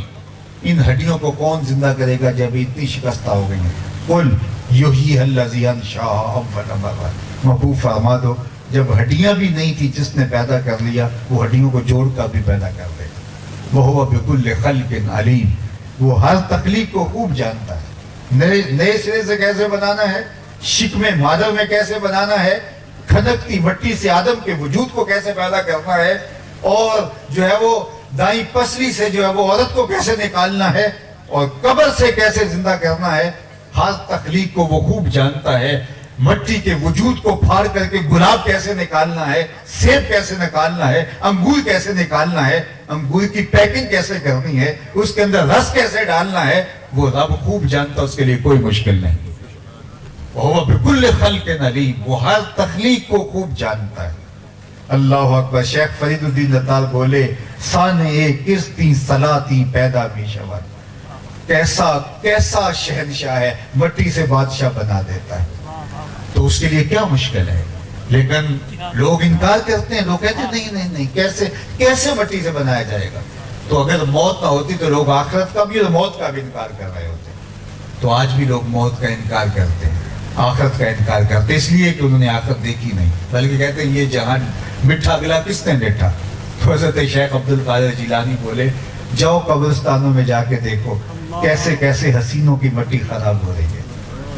ان ہڈیوں کو کون زندہ کرے گا جب اتنی شکستہ ہو گئی ہیں؟ قُلْ يُحْيِيهَا الَّذِي أَنشَأَهَا أَوَّلَ مَرَّةٍ، محبوب فرما دو جب ہڈیاں بھی نہیں تھی جس نے پیدا کر لیا وہ ہڈیوں کو جوڑ کر بھی پیدا کر دے گا۔ وَهُوَ بِكُلِّ خَلْقٍ عَلِيمٌ، وہ ہر تخلیق کو خوب جانتا ہے، نئے سرے سے کیسے بنانا ہے، شکم مادر میں کیسے بنانا ہے، کھنکتی مٹی سے آدم کے وجود کو کیسے پیدا کرنا ہے، اور جو ہے وہ دائیں پسلی سے جو ہے وہ عورت کو کیسے نکالنا ہے، اور قبر سے کیسے زندہ کرنا ہے، ہر تخلیق کو وہ خوب جانتا ہے۔ مٹی کے وجود کو پھاڑ کر کے گلاب کیسے نکالنا ہے، سیب کیسے نکالنا ہے، انگور کیسے نکالنا ہے، انگور کی پیکنگ کیسے کرنی ہے، اس کے اندر رس کیسے ڈالنا ہے، وہ رب خوب جانتا، اس کے لیے کوئی مشکل نہیں۔ وَهُوَ بِكُلِّ خَلْقٍ عَلِيمٌ، وہ ہر تخلیق کو خوب جانتا ہے۔ اللہ اکبر۔ شیخ فرید الدین لطال بولے سانے کستی صلاتی پیدا بھی شود، کیسا شہنشاہ ہے، مٹی سے بادشاہ بنا دیتا ہے، تو اس کے لیے کیا مشکل ہے؟ لیکن لوگ انکار کرتے ہیں، لوگ کہتے ہیں نہیں کیسے مٹی سے بنایا جائے گا؟ تو اگر موت نہ ہوتی تو لوگ آخرت کا بھی اور موت کا بھی انکار کر رہے ہوتے۔ تو آج بھی لوگ موت کا انکار کرتے ہیں، آخرت کا انکار کرتے ہیں، اس لیے کہ انہوں نے آخرت دیکھی نہیں، بلکہ کہتے ہیں یہ جہان مٹھا گلا کس نے ڈٹھا؟ تو حضرت شیخ عبد القادر جیلانی بولے جاؤ قبرستانوں میں جا کے دیکھو کیسے کیسے حسینوں کی مٹی خراب ہو رہی ہے،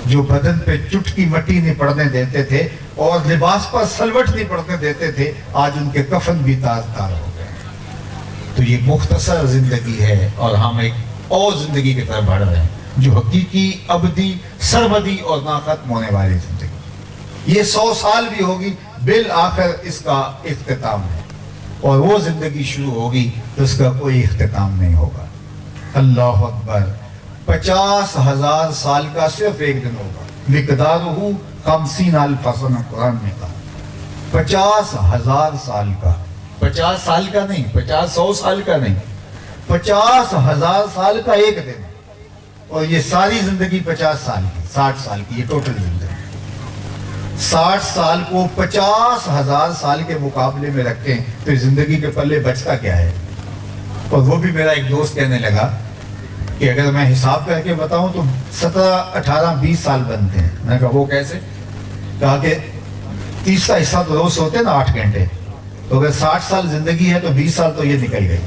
جو بدن پہ چٹکی مٹی نہیں پڑنے دیتے تھے اور لباس پر سلوٹ نہیں پڑنے دیتے تھے، آج ان کے کفن بھی تار تار ہو گئے۔ تو یہ مختصر زندگی ہے اور ہم ایک اور زندگی کی طرف بڑھ رہے ہیں جو حقیقی، ابدی، سرمدی اور نہ ختم ہونے والی زندگی۔ یہ 100 سال بھی ہوگی، بالآخر اس کا اختتام ہے، اور وہ زندگی شروع ہوگی تو اس کا کوئی اختتام نہیں ہوگا۔ اللہ اکبر۔ 50,000 سال کا صرف ایک دن ہوگا، مقدارہ 50,000 سنہ، قرآن میں کہا 50,000 سال کا، 50 سال کا نہیں، 100 سال کا نہیں، 50,000 سال کا ایک دن۔ اور یہ ساری زندگی 50 سال کی، 60 سال کی، یہ ٹوٹل زندگی 60 سال کو 50,000 سال کے مقابلے میں رکھیں تو زندگی کے پلے بچتا کیا ہے؟ اور وہ بھی میرا ایک دوست کہنے لگا کہ اگر میں حساب کر کے بتاؤں تو 17، 18، 20 سال بنتے ہیں۔ میں نے کہا وہ کیسے؟ کہا کہ 30 کا حصہ تو روز سوتے ہیں نا 8 گھنٹے، تو اگر 60 سال زندگی ہے تو 20 سال تو یہ نکل گئی۔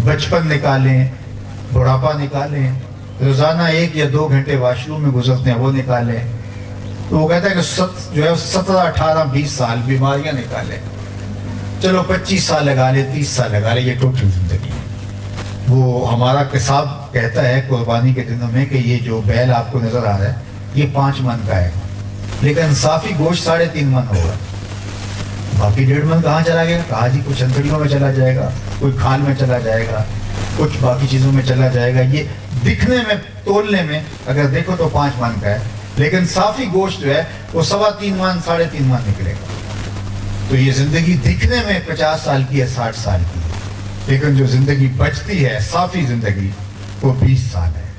بچپن نکالیں، بڑھاپا نکالیں، روزانہ 1 یا 2 گھنٹے واش روم میں گزرتے ہیں وہ نکالیں، تو وہ کہتا ہے کہ جو ہے 17، 18، 20 سال بیماریاں نکالیں، چلو 25 سال لگا لیں، 30 سال لگا لیں، یہ ٹوٹل زندگی۔ وہ ہمارا قصاب کہتا ہے قربانی کے دنوں میں کہ یہ جو بیل آپ کو نظر آ رہا ہے یہ 5 من کا ہے، لیکن انصافی گوشت 3.5 من ہوگا، باقی 1.5 من کہاں چلا گیا؟ کہا جی کچھ انتڑیوں میں چلا جائے گا، کوئی کھال میں چلا جائے گا، کچھ باقی چیزوں میں چلا جائے گا۔ یہ دکھنے میں، تولنے میں اگر دیکھو تو 5 من کا ہے، لیکن صافی گوشت جو ہے وہ 3.25 من، 3.5 من نکلے گا۔ تو یہ زندگی دکھنے میں 50 سال کی ہے، 60 سال کی ہے، لیکن جو زندگی بچتی ہے صافی زندگی وہ 20 سال ہے۔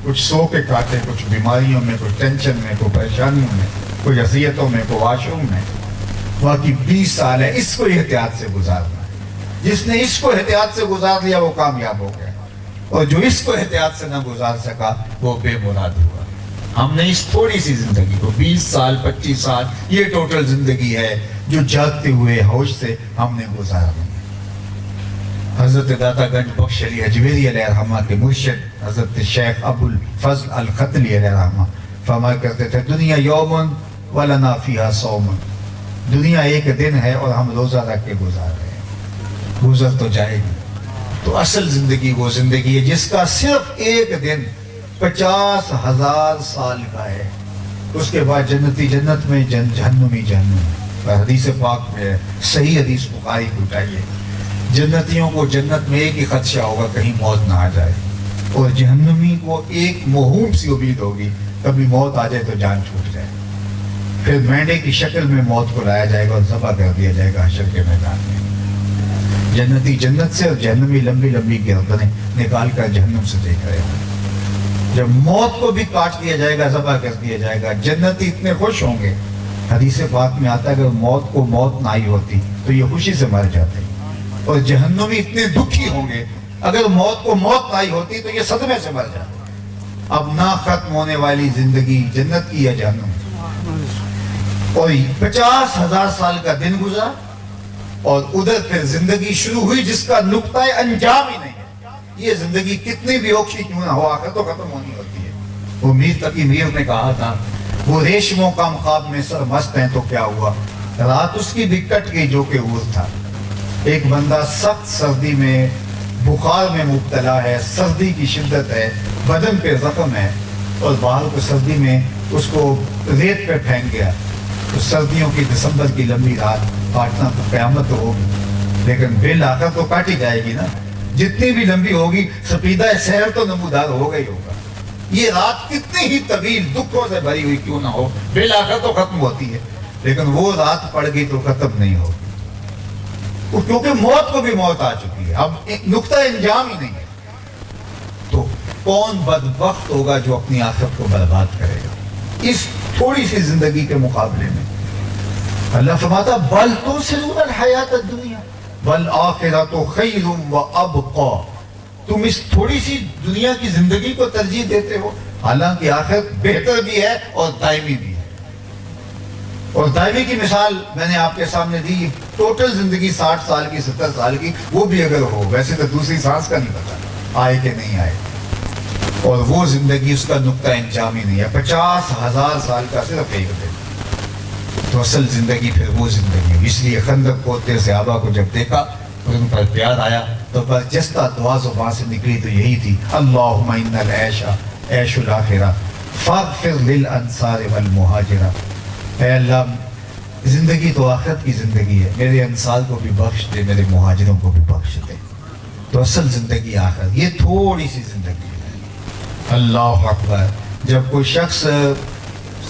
کچھ سو کے کاٹے، کچھ بیماریوں میں، کچھ ٹینشن میں، کوئی پریشانیوں میں، کوئی اذیتوں میں، کوئی واش روم میں، باقی 20 سال ہے۔ اس کو احتیاط سے گزارنا ہے۔ جس نے اس کو احتیاط سے گزار لیا وہ کامیاب ہو گیا، اور جو اس کو احتیاط سے نہ گزار سکا وہ بے مراد ہوا۔ ہم نے اس تھوڑی سی زندگی کو 20 سال، 25 سال، یہ ٹوٹل زندگی ہے جو جاگتے ہوئے ہوش سے ہم نے گزارا۔ حضرت داتا گنج بخش علی اجمیری علیہ الرحمہ کے مرشد حضرت شیخ ابو الفضل الختلی علیہ الرحمہ فرمایا کرتے تھے دنیا یومن ولنا فیہا صومن، دنیا ایک دن ہے اور ہم روزہ رکھ کے گزار رہے ہیں، گزر تو جائے گی۔ تو اصل زندگی وہ زندگی ہے جس کا صرف ایک دن 50,000 سال کا ہے، اس کے بعد جنتی جنت میں، جہنمی جہنم میں۔ حدیث پاک میں صحیح حدیث بخاری کو اٹھائیے، جنتیوں کو جنت میں ایک ہی خدشہ ہوگا کہیں موت نہ آ جائے، اور جہنمی کو ایک موہوم سی امید ہوگی کبھی موت آ جائے تو جان چھوٹ جائے۔ پھر مینڈے کی شکل میں موت کو لایا جائے گا اور ذبح کر دیا جائے گا حشر کے میدان میں۔ جنتی جنت سے اور جہنمی لمبی لمبی گردنیں نکال کر جہنم سے دیکھ رہے ہیں۔ جب موت کو بھی کاٹ دیا جائے گا، ذبح کر دیا جائے گا، جنتی اتنے خوش ہوں گے۔ حدیث پاک میں آتا ہے کہ موت کو موت نہ آئی ہوتی تو یہ خوشی سے مر جاتے، اور جہنمی اتنے دکھی ہوں گے اگر موت کو موت نہ آئی ہوتی تو یہ صدمے سے مر جاتے۔ اب نہ ختم ہونے والی زندگی جنت کی یا جہنم کی، اور 50,000 سال کا دن گزرا، اور ادھر پھر زندگی شروع ہوئی جس کا نقطہ انجام ہی نہیں ہے۔ یہ زندگی کتنی بھی اوکھی کیوں نہ ہو آخر تو ختم ہونی ہوتی ہے۔ وہ میر تقی میر نے کہا تھا وہ ریشموں کا خواب میں سر مست ہیں تو کیا ہوا، رات اس کی بھی کٹ گئی جو کہ عور تھا۔ ایک بندہ سخت سردی میں، بخار میں مبتلا ہے، سردی کی شدت ہے، بدن پہ زخم ہے، اور باہر کو سردی میں اس کو ریت پہ پھینک گیا۔ تو سردیوں کی دسمبر کی لمبی رات کاٹنا تو قیامت تو ہوگی، لیکن بالآخر تو کاٹی جائے گی نا، جتنی بھی لمبی ہوگی سپیدہ سحر تو نمودار ہوگا ہی ہوگا۔ یہ رات کتنی ہی طویل دکھوں سے بھری ہوئی کیوں نہ ہو، بالآخر تو ختم ہوتی ہے، لیکن وہ رات پڑ گئی تو ختم نہیں ہوگی، کیونکہ موت کو بھی موت آ چکی ہے، اب نقطہ انجام ہی نہیں ہے۔ تو کون بدبخت ہوگا جو اپنی آخرت کو برباد کرے گا اس تھوڑی سی زندگی کے مقابلے میں؟ اللہ فرماتا بل تؤثرون الحیات الدنیا والآخرۃ خیر وابقی، تم اس تھوڑی سی دنیا کی زندگی کو ترجیح دیتے ہو، حالانکہ آخرت بہتر بھی ہے اور دائمی بھی ہے۔ اور دائمی کی مثال میں نے آپ کے سامنے دی، ٹوٹل زندگی 60 سال کی، 70 سال کی، وہ بھی اگر ہو، ویسے تو دوسری سانس کا نہیں پتا آئے کہ نہیں آئے، اور وہ زندگی اس کا نقطہ انجام ہی نہیں ہے، 50,000 سال کا صرف ایک دن۔ تو اصل زندگی پھر وہ زندگی ہے۔ اس لیے خندق پوتے صحابہ کو جب دیکھا اور ان پر پیار آیا تو برجستہ دعا زبان سے نکلی تو یہی تھی، اللہم ان العیش عیش الاخرہ فاغفر للانصار والمہاجرہ، اے اللہ زندگی تو آخرت کی زندگی ہے، میرے انصار کو بھی بخش دے، میرے مہاجروں کو بھی بخش دے۔ تو اصل زندگی آخرت، یہ تھوڑی سی زندگی ہے۔ اللہ اکبر۔ جب کوئی شخص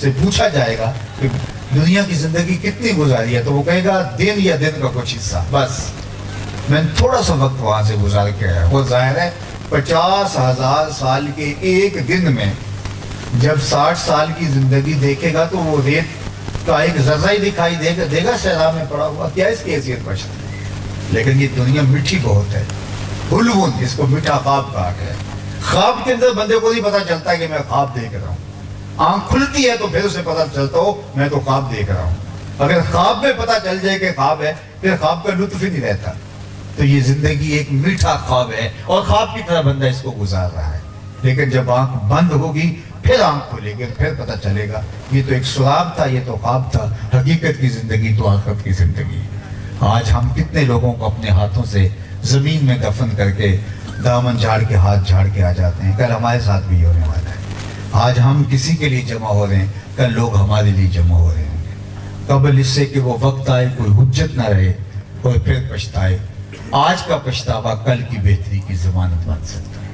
سے پوچھا جائے گا کہ دنیا کی زندگی کتنی گزاری ہے تو وہ کہے گا دن یا دن کا کچھ حصہ، بس میں نے تھوڑا سا وقت وہاں سے گزار کے آیا۔ وہ ظاہر ہے 50,000 سال کے ایک دن میں جب 60 سال کی زندگی دیکھے گا تو وہ ریت کا ایک ذرہ ہی دکھائی دے گا صحرا میں پڑا ہوا، کیا اس کی حیثیت بچتی ہے؟ لیکن یہ دنیا میٹھی بہت ہے، حلون، اس کو میٹھا خواب کہا ہے۔ خواب کے اندر بندے کو نہیں پتا چلتا کہ میں خواب دیکھ رہا ہوں، آنکھ کھلتی ہے تو پھر اسے پتا چلتا ہو میں تو خواب دیکھ رہا ہوں۔ اگر خواب میں پتا چل جائے کہ خواب ہے پھر خواب کا لطف ہی نہیں رہتا۔ تو یہ زندگی ایک میٹھا خواب ہے اور خواب کی طرح بندہ اس کو گزار رہا ہے، لیکن جب آنکھ بند ہوگی پھر آنکھ کھلے گی، پھر پتا چلے گا یہ تو ایک سراب تھا، یہ تو خواب تھا، حقیقت کی زندگی تو آخرت کی زندگی۔ آج ہم کتنے لوگوں کو اپنے ہاتھوں سے زمین میں دفن کر کے دامن جھاڑ کے ہاتھ جھاڑ کے آ جاتے ہیں، کل ہمارے ساتھ بھی ہونے والا ہے۔ آج ہم کسی کے لیے جمع ہو رہے ہیں، کل لوگ ہمارے لیے جمع ہو رہے ہوں گے، قبل اس سے کہ وہ وقت آئے کوئی حجت نہ رہے اور پھر پچھتائے۔ آج کا پچھتاوا کل کی بہتری کی ضمانت بن سکتا ہے،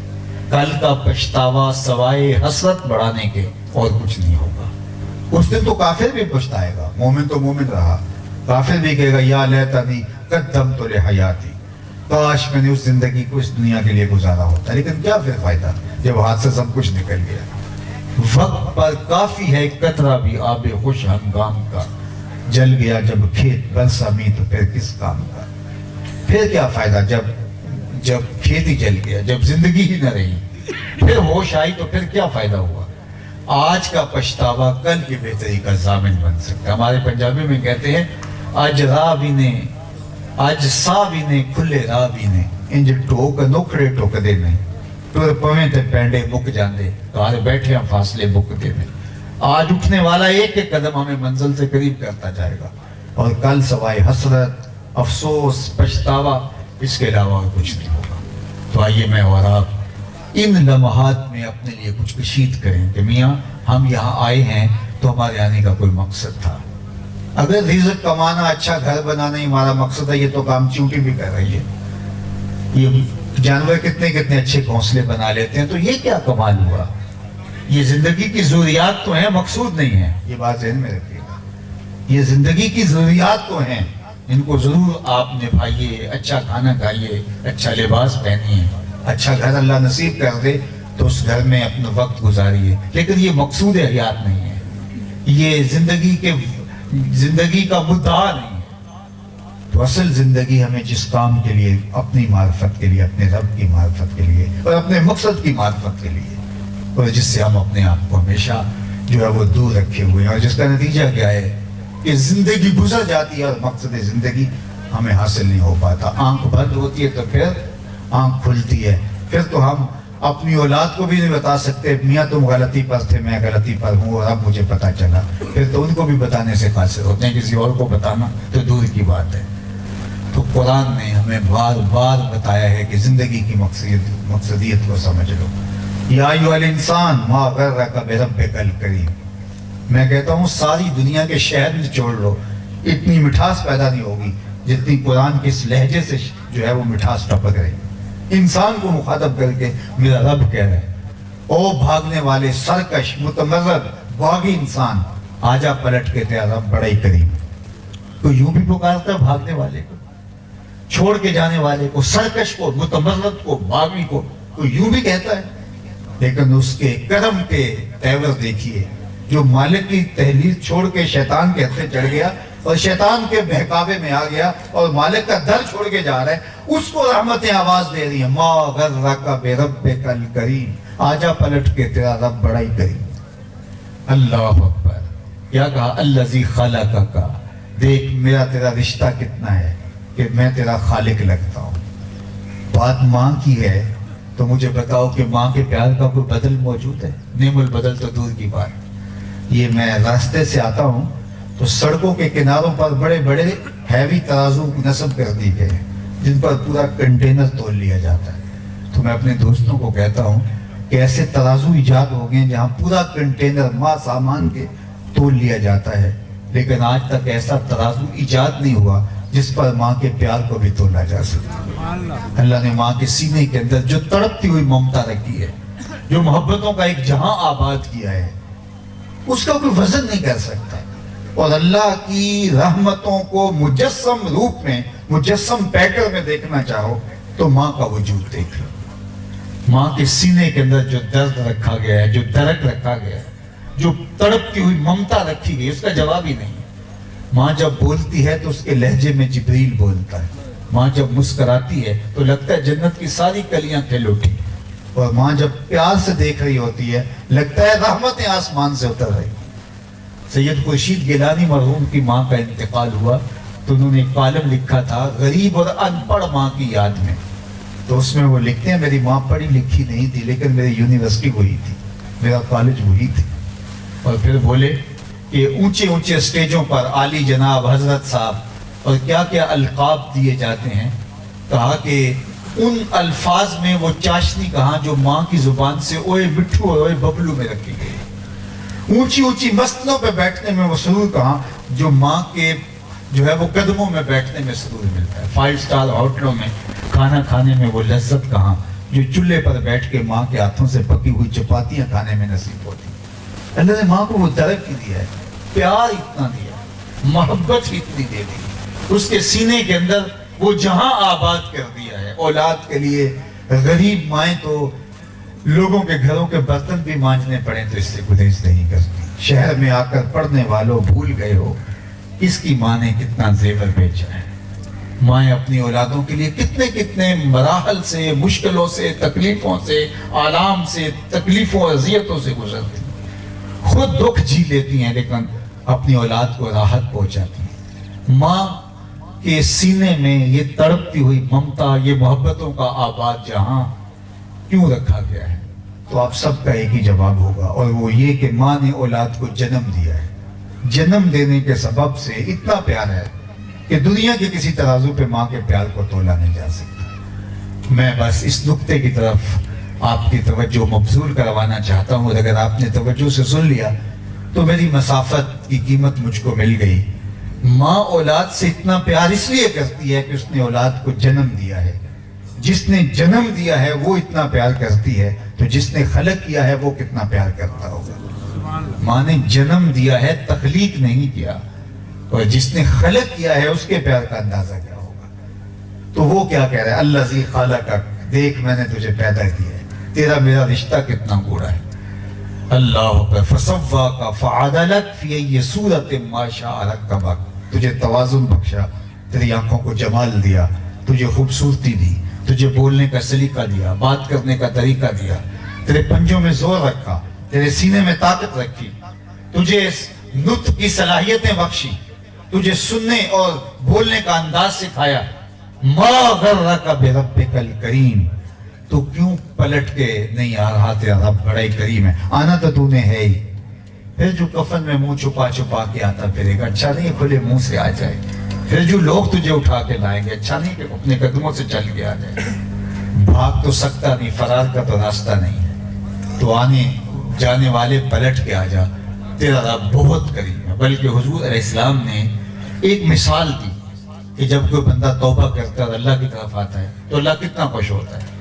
کل کا پچھتاوا سوائے حسرت بڑھانے کے اور کچھ نہیں ہوگا۔ اس دن تو کافر بھی پچھتائے گا، مومن تو مومن رہا، کافر بھی کہے گا یا لیتنی قدمت لحیاتی، کاش میں نے اس زندگی کو اس دنیا کے لیے گزارا ہوتا، لیکن کیا پھر فائدہ جب ہاتھ سے سب کچھ نکل گیا۔ وقت پر کافی ہے قطرہ بھی آب خوش ہنگام کا، جل گیا جب کھیت برسا می تو پھر کس کام کا۔ پھر کیا فائدہ جب کھیت ہی جل گیا، جب زندگی ہی نہ رہی، پھر ہوش آئی تو پھر کیا فائدہ ہوا۔ آج کا پچھتاوا کل کی بہتری کا ضامن بن سکتا ہے۔ ہمارے پنجابی میں کہتے ہیں آج راہ بھی نے آج سا بھی نے کھلے راہ بھی نے، انج ٹوک نوکھڑے ٹوک دے نہیں، ٹر پویں تے پینڈے مک جاندے، کار بیٹھے ہم فاصلے مک دے نہیں۔ آج اٹھنے والا ایک ایک قدم ہمیں منزل سے قریب کرتا جائے گا، اور کل سوائے حسرت، افسوس، پچھتاوا، اس کے علاوہ اور کچھ نہیں ہوگا۔ تو آئیے میں اور آپ ان لمحات میں اپنے لیے کچھ کشید کریں کہ میاں ہم یہاں آئے ہیں تو ہمارے آنے کا کوئی مقصد تھا۔ اگر رزق کمانا، اچھا گھر بنانا ہی ہمارا مقصد ہے، یہ تو کام چونٹی بھی کر رہی ہے۔ یہ جانور کتنے کتنے اچھے گھونسلے بنا لیتے ہیں، تو یہ کیا کمال ہوا؟ یہ زندگی کی ضروریات تو ہیں، مقصود نہیں ہے، یہ بات ذہن میں رکھیے گا۔ یہ زندگی کی ضروریات تو ہیں، ان کو ضرور آپ نبھائیے، اچھا کھانا کھائیے، اچھا لباس پہنیے، اچھا گھر اللہ نصیب کر دے تو اس گھر میں اپنا وقت گزاریے، لیکن یہ مقصود حیات نہیں ہے، یہ زندگی کا مدعا نہیں ہے۔ تو اصل زندگی ہمیں جس کام کے لیے، اپنی معرفت کے لیے، اپنے رب کی معرفت کے لیے اور اپنے مقصد کی معرفت کے لیے، اور جس سے ہم اپنے آپ کو ہمیشہ جو ہے وہ دور رکھے ہوئے ہیں، اور جس کا نتیجہ کیا ہے کہ زندگی گزر جاتی ہے اور مقصد زندگی ہمیں حاصل نہیں ہو پاتا۔ آنکھ بند ہوتی ہے تو پھر آنکھ کھلتی ہے، پھر تو ہم اپنی اولاد کو بھی نہیں بتا سکتے میاں تم غلطی پر تھے، میں غلطی پر ہوں اور اب مجھے پتا چلا، پھر تو ان کو بھی بتانے سے قاصر ہوتے ہیں، کسی اور کو بتانا تو دور کی بات ہے۔ تو قرآن نے ہمیں بار بار بتایا ہے کہ زندگی کی مقصدیت کو سمجھ لو۔ یا ایھا الانسان ما غرک بربک الکریم، میں کہتا ہوں ساری دنیا کے شہد نچوڑ لو، اتنی مٹھاس پیدا نہیں ہوگی جتنی قرآن کے اس لہجے سے جو ہے وہ مٹھاس ٹپک رہی۔ انسان کو مخاطب کر کے میرا رب کہہ رہا ہے، او بھاگنے والے سرکش متمرد باغی انسان، آجا پلٹ کے تیرا رب بڑا ہی کریم۔ تو یوں بھی پکارتا ہے بھاگنے والے کو، چھوڑ کے جانے والے کو، سرکش کو، متمرد کو، باغی کو، تو یوں بھی کہتا ہے، لیکن اس کے کرم کے تیور دیکھیے، جو مالک کی تحلیل چھوڑ کے شیطان کے ہتھے چڑھ گیا اور شیطان کے بہکاوے میں آ گیا اور مالک کا در چھوڑ کے جا رہا ہے، اس کو رحمتیں آواز دے رہی ہیں، ما غرک بربک الکریم، آجا پلٹ کے تیرا رب بڑا ہی کریم۔ اللہ اکبر، کیا کہا؟ الذی خلقک، دیکھ میرا تیرا رشتہ کتنا ہے کہ میں تیرا خالق لگتا ہوں۔ بات ماں کی ہے تو مجھے بتاؤ کہ ماں کے پیار کا کوئی بدل موجود ہے؟ نعم البدل تو دور کی بات۔ یہ میں راستے سے آتا ہوں تو سڑکوں کے کناروں پر بڑے بڑے ہیوی ترازو نصب کر دی گئے جن پر پورا کنٹینر تول لیا جاتا ہے۔ تو میں اپنے دوستوں کو کہتا ہوں کہ ایسے ترازو ایجاد ہو گئے جہاں پورا کنٹینر ماں سامان کے تول لیا جاتا ہے، لیکن آج تک ایسا ترازو ایجاد نہیں ہوا جس پر ماں کے پیار کو بھی تولا جا سکتا۔ اللہ نے ماں کے سینے کے اندر جو تڑپتی ہوئی ممتا رکھی ہے، جو محبتوں کا ایک جہاں آباد کیا ہے، اس کا کوئی وزن نہیں کر سکتا۔ اور اللہ کی رحمتوں کو مجسم روپ میں، مجسم پیکر میں دیکھنا چاہو تو ماں کا وجود دیکھ لو۔ ماں کے سینے کے اندر جو درد رکھا گیا ہے، جو درد رکھا گیا ہے، جو تڑپتی ہوئی ممتا رکھی گئی، اس کا جواب ہی نہیں ہے۔ ماں جب بولتی ہے تو اس کے لہجے میں جبریل بولتا ہے، ماں جب مسکراتی ہے تو لگتا ہے جنت کی ساری کلیاں کھل اٹھی، اور ماں جب پیار سے دیکھ رہی ہوتی ہے لگتا ہے رحمتیں آسمان سے اتر رہی۔ سید خورشید گیلانی مرحوم کی ماں کا انتقال ہوا تو انہوں نے ایک کالم لکھا تھا غریب اور ان پڑھ ماں کی یاد میں، تو اس میں وہ لکھتے ہیں میری ماں پڑھی لکھی نہیں تھی لیکن میری یونیورسٹی وہی تھی، میرا کالج وہی تھی۔ اور پھر بولے کہ اونچے اونچے اسٹیجوں پر عالی جناب حضرت صاحب اور کیا کیا القاب دیے جاتے ہیں، کہا کہ ان الفاظ میں وہ چاشنی کہاں جو ماں کی زبان سے اوئے بٹھو اور اوئے ببلو میں رکھی گئی، اونچی اونچی مستنوں پہ بیٹھنے میں وہ سرور کہاں جو ماں کے جو ہے وہ قدموں میں بیٹھنے میں سرور ملتا ہے، 5 اسٹار ہوٹلوں میں کھانا کھانے میں وہ لذت کہاں جو چولہے پر بیٹھ کے ماں کے ہاتھوں سے پکی ہوئی چپاتیاں کھانے میں نصیب ہوتی۔ اللہ نے ماں کو وہ درد کی دیا ہے، پیار اتنا دیا ہے، محبت اتنی دے دی، اس کے سینے کے اندر وہ جہاں آباد کر دیا ہے۔ اولاد کے لیے غریب مائیں تو لوگوں کے گھروں کے برتن بھی مانجنے پڑیں تو اس سے گریز نہیں کرتی۔ شہر میں آ کر پڑھنے والوں بھول گئے ہو اس کی ماں نے کتنا زیور بیچا ہے۔ مائیں اپنی اولادوں کے لیے کتنے کتنے مراحل سے، مشکلوں سے، تکلیفوں سے، آلام سے، تکلیفوں اور اذیتوں سے گزرتی ہیں، خود دکھ جی لیتی ہیں لیکن اپنی اولاد کو راحت پہنچاتی ہیں۔ ماں کے سینے میں یہ تڑپتی ہوئی ممتا، یہ محبتوں کا آباد جہاں کیوں رکھا گیا ہے؟ تو آپ سب کا ایک ہی جواب ہوگا، اور وہ یہ کہ ماں نے اولاد کو جنم دیا ہے۔ جنم دینے کے سبب سے اتنا پیار ہے کہ دنیا کے کسی ترازو پہ ماں کے پیار کو تولا نہیں جا سکتا۔ میں بس اس نقطے کی طرف آپ کی توجہ مبذول کروانا چاہتا ہوں، اور اگر آپ نے توجہ سے سن لیا تو میری مسافت کی قیمت مجھ کو مل گئی۔ ماں اولاد سے اتنا پیار اس لیے کرتی ہے کہ اس نے اولاد کو جنم دیا ہے۔ جس نے جنم دیا ہے وہ اتنا پیار کرتی ہے تو جس نے خلق کیا ہے وہ کتنا پیار کرتا ہوگا۔ ماں نے جنم دیا ہے، تخلیق نہیں کیا، اور جس نے خلق کیا ہے اس کے پیار کا اندازہ کیا ہوگا۔ تو وہ کیا کہہ رہا ہے؟ الذی خلقک، دیکھ میں نے تجھے پیدا کیا ہے، تیرا میرا رشتہ کتنا گوڑا ہے۔ اللہ اکبر، فسواک فعدلک فی ای صورت ما شاء رکبک، تجھے توازن بخشا، تیری آنکھوں کو جمال دیا، تجھے خوبصورتی دی، تجھے بولنے کا سلیقہ دیا، بات کرنے کا طریقہ دیا، تیرے پنجوں میں زور رکھا، تیرے سینے میں طاقت رکھی، تجھے نطق کی صلاحیتیں بخشی، تجھے سننے اور بولنے کا انداز سکھایا۔ ما غرک بربک الکریم، تو کیوں پلٹ کے نہیں آ رہا؟ تیرا رب بڑا ہی کریم ہے، آنا تو نے ہے ہی۔ پھر جو کفن میں منہ چھپا چھپا کے آتا پھرے گا، اچھا نہیں کھلے منہ سے آ جائے۔ پھر جو لوگ تجھے اٹھا کے لائیں گے، اچھا نہیں کہ اپنے قدموں سے چل کے آ جائے۔ بھاگ تو سکتا نہیں، فرار کا تو راستہ نہیں ہے، تو آنے جانے والے پلٹ کے آ جا، تیرا رب بہت کریم ہے۔ بلکہ حضور علیہ السلام نے ایک مثال دی کہ جب کوئی بندہ توبہ کرتا ہے اللہ کی طرف آتا ہے تو اللہ کتنا خوش ہوتا ہے۔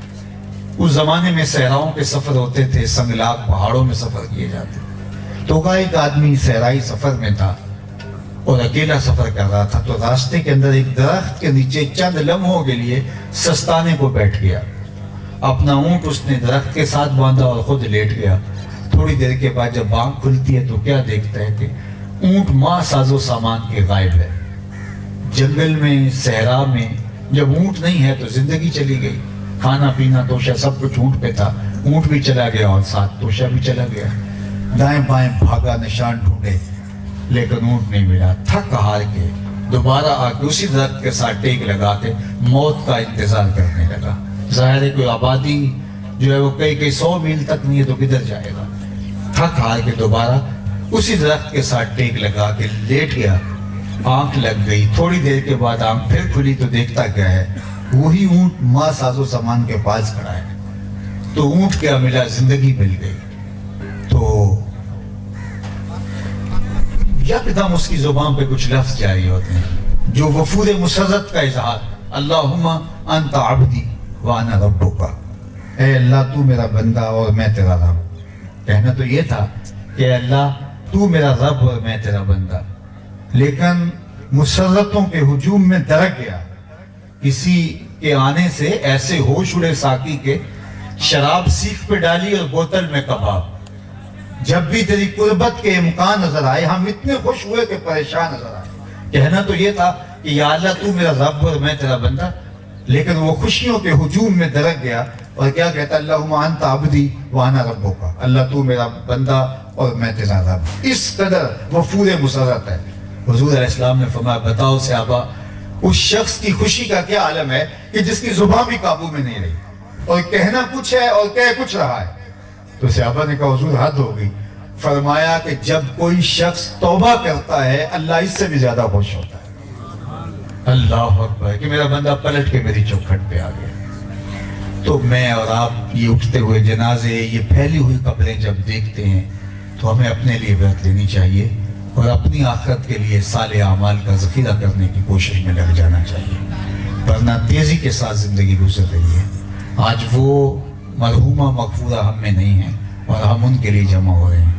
اس زمانے میں صحراؤں کے سفر ہوتے تھے، سنگلاگ پہاڑوں میں سفر کیے جاتے تھے، تو ایک آدمی صحرائی سفر میں تھا اور اکیلا سفر کر رہا تھا، تو راستے کے اندر ایک درخت کے نیچے چند لمحوں کے لیے سستانے کو بیٹھ گیا۔ اپنا اونٹ اس نے درخت کے ساتھ باندھا اور خود لیٹ گیا۔ تھوڑی دیر کے بعد جب آنکھ کھلتی ہے تو کیا دیکھتا ہے کہ اونٹ ماں ساز و سامان کے غائب ہے۔ جنگل میں، صحرا میں جب اونٹ نہیں ہے تو زندگی چلی گئی، کھانا پینا توشہ سب کچھ اونٹ پہ تھا، اونٹ بھی چلا گیا اور ساتھ توشہ بھی چلا گیا۔ دائیں بائیں بھاگا، نشان ڈھونڈے لیکن اونٹ نہیں ملا۔ تھک ہار کے دوبارہ آ کے اسی درخت کے ساتھ ٹیک لگا کے موت کا انتظار کرنے لگا۔ ظاہر ہے کوئی آبادی جو ہے وہ کئی 100 میل تک نہیں ہے تو کدھر جائے گا۔ تھک ہار کے دوبارہ اسی درخت کے ساتھ ٹیک لگا کے لیٹ گیا۔ آنکھ لگ گئی، تھوڑی دیر کے بعد آنکھ پھر کھلی تو دیکھتا کیا ہے؟ وہی اونٹ ماں ساز و سامان کے پاس کھڑا ہے۔ تو اونٹ کیا ملا؟ زندگی مل گئی۔ تو یکدم اس کی زبان پہ کچھ لفظ جاری ہوتے ہیں جو وفور مسرت کا اظہار، اللہم انت عبدی وانا ربک، اے اللہ تو میرا بندہ اور میں تیرا رب۔ کہنا تو یہ تھا کہ اے اللہ تو میرا رب اور میں تیرا بندہ، لیکن مسرتوں کے ہجوم میں درک گیا۔ کسی کے آنے سے ایسے ہوش اڑے ساقی کے شراب سیخ پہ ڈالی اور بوتل میں کباب. جب بھی تیری قربت کے امکان نظر آئے ہم اتنے خوش ہوئے کہ پریشان نظر آئے. کہنا تو یہ تھا کہ یا اللہ تو میرا رب اور میں تیرا بندہ، لیکن وہ خوشیوں کے ہجوم میں درک گیا اور کیا کہتا اللہم انت عبدی وانا ربک، اللہ تو میرا بندہ اور میں تیرا رب. اس قدر غفور مسرت ہے. حضور علیہ السلام نے فرمایا بتاؤ صحابہ اس شخص کی خوشی کا کیا عالم ہے کہ جس کی زبان بھی قابو میں نہیں رہی اور کہنا کچھ ہے اور کہہ کچھ رہا ہے. تو صحابہ نے کہا حضور حد ہو گئی. فرمایا کہ جب کوئی شخص توبہ کرتا ہے اللہ اس سے بھی زیادہ خوش ہوتا ہے. اللہ اکبر کہ میرا بندہ پلٹ کے میری چوکھٹ پہ آ گیا. تو میں اور آپ یہ اٹھتے ہوئے جنازے، یہ پھیلی ہوئی قبریں جب دیکھتے ہیں تو ہمیں اپنے لیے عبرت لینی چاہیے اور اپنی آخرت کے لیے صالح اعمال کا ذخیرہ کرنے کی کوشش میں لگ جانا چاہیے، ورنہ تیزی کے ساتھ زندگی گزر رہی ہے. آج وہ مرحومہ مغفورہ ہم میں نہیں ہیں اور ہم ان کے لیے جمع ہو رہے ہیں.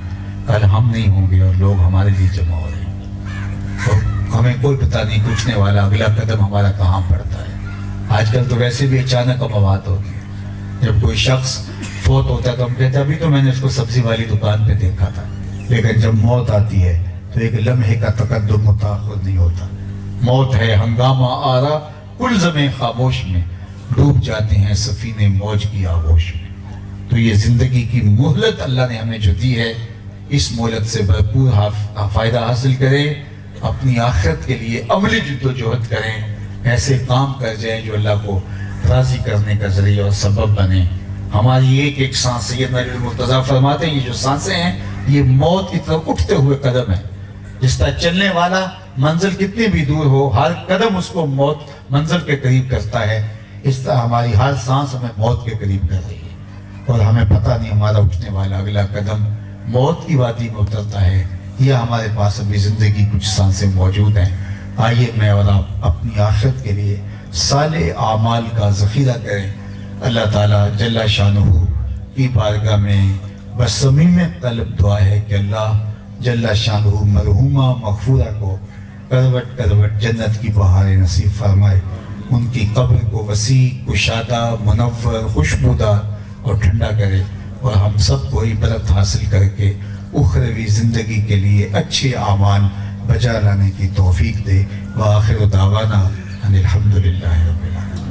کل ہم نہیں ہوں گے اور لوگ ہمارے لیے جمع ہو رہے ہیں اور ہمیں کوئی پتہ نہیں پوچھنے والا اگلا قدم ہمارا کہاں پڑتا ہے. آج کل تو ویسے بھی اچانک مواد ہوتی ہے. جب کوئی شخص فوت ہوتا ہے تو ہم کہتے ہیں ابھی تو میں نے اس کو سبزی والی دکان پہ دیکھا تھا، لیکن جب موت آتی ہے تو ایک لمحے کا تقدم متاخر نہیں ہوتا. موت ہے ہنگامہ آرا کلزم خاموش میں، ڈوب جاتے ہیں سفینے موج کی آغوش میں. تو یہ زندگی کی مہلت اللہ نے ہمیں جو دی ہے، اس مہلت سے بھرپور فائدہ حاصل کریں، اپنی آخرت کے لیے عملی جدوجہد کریں، ایسے کام کر جائیں جو اللہ کو راضی کرنے کا ذریعہ اور سبب بنے. ہماری ایک ایک سانس سیدنا علی مرتضیٰ فرماتے ہیں یہ جو سانسیں ہیں یہ موت کی طرف اٹھتے ہوئے قدم ہے. جس طرح چلنے والا منزل کتنی بھی دور ہو ہر قدم اس کو موت منزل کے قریب کرتا ہے، اس طرح ہماری ہر سانس ہمیں موت کے قریب کر رہی ہے اور ہمیں پتہ نہیں ہمارا اٹھنے والا اگلا قدم موت کی وادی میں اترتا ہے یا ہمارے پاس ابھی زندگی کچھ سانسیں موجود ہیں. آئیے میں اور آپ اپنی آخرت کے لیے صالح اعمال کا ذخیرہ کریں. اللہ تعالیٰ جل شانہ کی بارگاہ میں بس صمیم قلب دعا ہے کہ اللہ جل شانہ مرحومہ مغفورہ کو کروٹ کروٹ جنت کی بہاریں نصیب فرمائے، ان کی قبر کو وسیع کشادہ منور خوشبودار اور ٹھنڈا کرے اور ہم سب کو عبرت حاصل کر کے اخروی زندگی کے لیے اچھے اعمال بجا لانے کی توفیق دے. وآخر دعوانا ان الحمدللہ رب العالمین.